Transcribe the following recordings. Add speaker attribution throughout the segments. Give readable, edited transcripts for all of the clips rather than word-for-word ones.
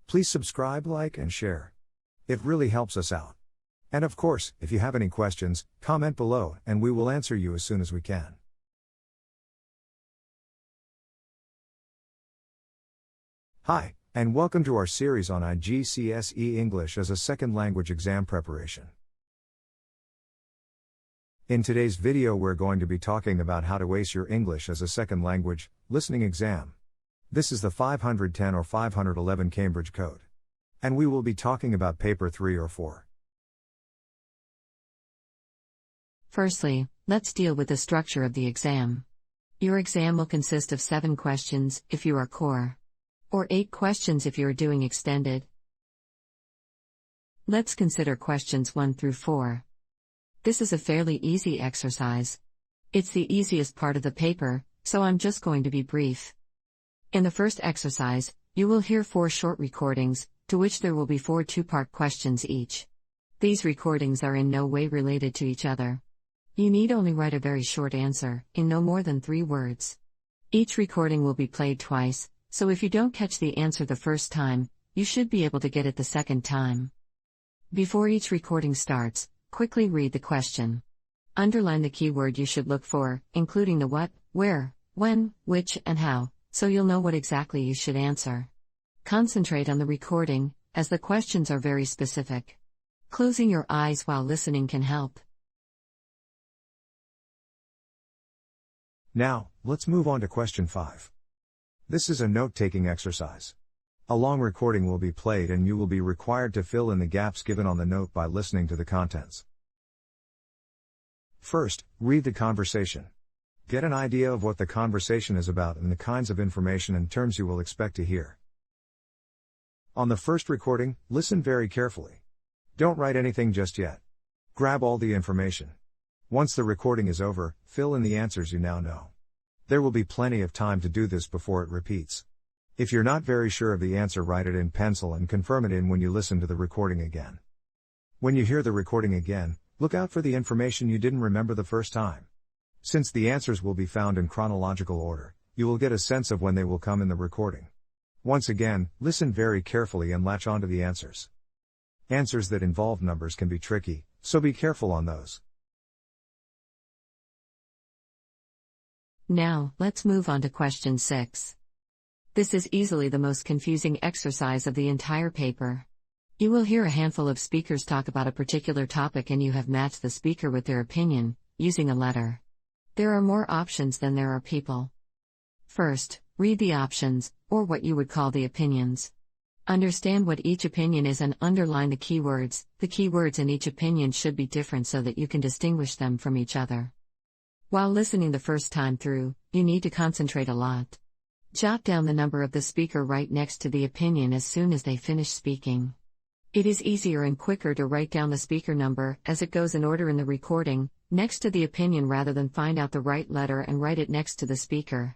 Speaker 1: Please subscribe, like, and share. It really helps us out. And of course, if you have any questions, comment below and we will answer you as soon as we can. Hi, and welcome to our series on IGCSE English as a second language exam preparation. In today's video we're going to be talking about how to ace your English as a second language listening exam. This is the 510 or 511 Cambridge Code. And we will be talking about paper 3 or 4.
Speaker 2: Firstly, let's deal with the structure of the exam. Your exam will consist of 7 questions if you are core, or 8 questions if you are doing extended. Let's consider questions 1 through 4. This is a fairly easy exercise. It's the easiest part of the paper, so I'm just going to be brief. In the first exercise, you will hear 4 short recordings, to which there will be 4 two-part questions each. These recordings are in no way related to each other. You need only write a very short answer, in no more than 3 words. Each recording will be played twice, so if you don't catch the answer the first time, you should be able to get it the second time. Before each recording starts, quickly read the question. Underline the keyword you should look for, including the what, where, when, which, and how, so you'll know what exactly you should answer. Concentrate on the recording, as the questions are very specific. Closing your eyes while listening can help.
Speaker 1: Now, let's move on to question 5. This is a note-taking exercise. A long recording will be played and you will be required to fill in the gaps given on the note by listening to the contents. First, read the conversation. Get an idea of what the conversation is about and the kinds of information and terms you will expect to hear. On the first recording, listen very carefully. Don't write anything just yet. Grab all the information. Once the recording is over, fill in the answers you now know. There will be plenty of time to do this before it repeats. If you're not very sure of the answer, write it in pencil and confirm it in when you listen to the recording again. When you hear the recording again, look out for the information you didn't remember the first time. Since the answers will be found in chronological order, you will get a sense of when they will come in the recording. Once again, listen very carefully and latch onto the answers. Answers that involve numbers can be tricky, so be careful on those.
Speaker 2: Now, let's move on to question 6. This is easily the most confusing exercise of the entire paper. You will hear a handful of speakers talk about a particular topic and you have matched the speaker with their opinion, using a letter. There are more options than there are people. First, read the options, or what you would call the opinions. Understand what each opinion is and underline the keywords. The keywords in each opinion should be different so that you can distinguish them from each other. While listening the first time through, you need to concentrate a lot. Jot down the number of the speaker right next to the opinion as soon as they finish speaking. It is easier and quicker to write down the speaker number, as it goes in order in the recording, next to the opinion rather than find out the right letter and write it next to the speaker.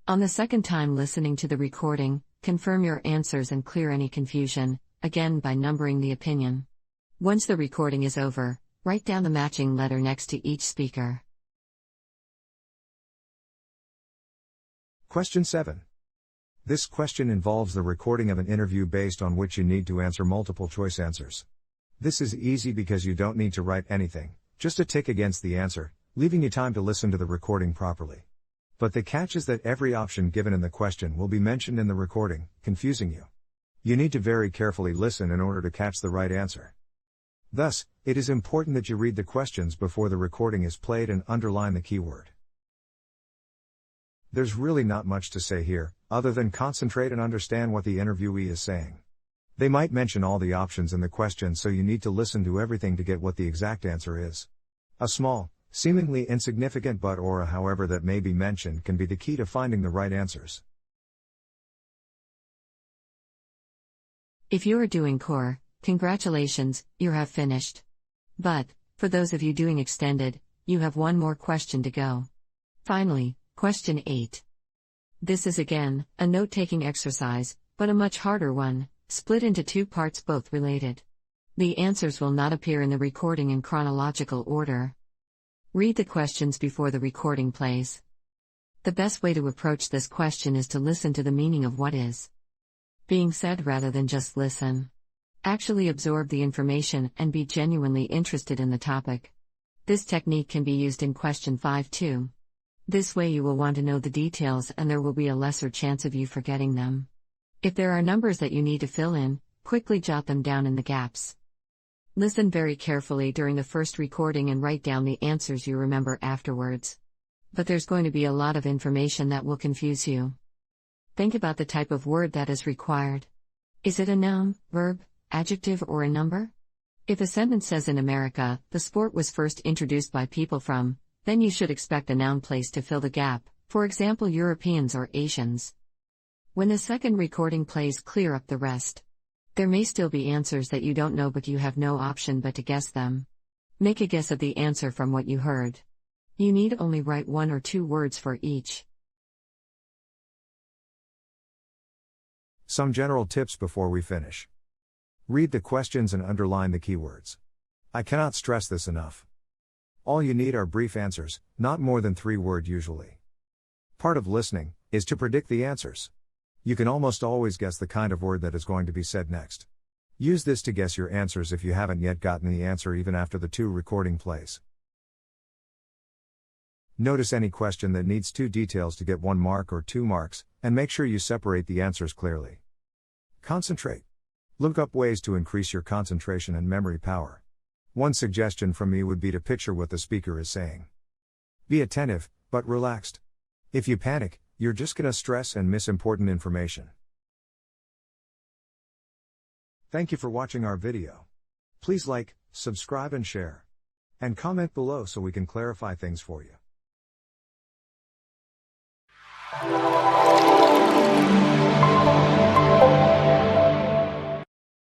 Speaker 2: On the second time listening to the recording, confirm your answers and clear any confusion, again by numbering the opinion. Once the recording is over, write down the matching letter next to each speaker.
Speaker 1: Question 7. This question involves the recording of an interview based on which you need to answer multiple choice answers. This is easy because you don't need to write anything, just a tick against the answer, leaving you time to listen to the recording properly. But the catch is that every option given in the question will be mentioned in the recording, confusing you. You need to very carefully listen in order to catch the right answer. Thus, it is important that you read the questions before the recording is played and underline the keyword. There's really not much to say here, other than concentrate and understand what the interviewee is saying. They might mention all the options in the question, so you need to listen to everything to get what the exact answer is. A small, seemingly insignificant but or a however that may be mentioned can be the key to finding the right answers.
Speaker 2: If you are doing core, congratulations, you have finished. But, for those of you doing extended, you have one more question to go. Finally, question 8. This is again, a note-taking exercise, but a much harder one, split into 2 parts both related. The answers will not appear in the recording in chronological order. Read the questions before the recording plays. The best way to approach this question is to listen to the meaning of what is being said rather than just listen. Actually absorb the information and be genuinely interested in the topic. This technique can be used in question 5 too. This way you will want to know the details and there will be a lesser chance of you forgetting them. If there are numbers that you need to fill in, quickly jot them down in the gaps. Listen very carefully during the first recording and write down the answers you remember afterwards. But there's going to be a lot of information that will confuse you. Think about the type of word that is required. Is it a noun, verb, adjective, or a number? If a sentence says in America, the sport was first introduced by people from, then you should expect a noun place to fill the gap, for example Europeans or Asians. When the second recording plays, clear up the rest. There may still be answers that you don't know but you have no option but to guess them. Make a guess of the answer from what you heard. You need only write 1 or 2 words for each.
Speaker 1: Some general tips before we finish. Read the questions and underline the keywords. I cannot stress this enough. All you need are brief answers, not more than 3 words usually. Part of listening is to predict the answers. You can almost always guess the kind of word that is going to be said next. Use this to guess your answers if you haven't yet gotten the answer even after the 2 recording plays. Notice any question that needs 2 details to get 1 mark or 2 marks, and make sure you separate the answers clearly. Concentrate. Look up ways to increase your concentration and memory power. One suggestion from me would be to picture what the speaker is saying. Be attentive, but relaxed. If you panic, you're just gonna stress and miss important information. Thank you for watching our video. Please like, subscribe and share. And comment below so we can clarify things for you.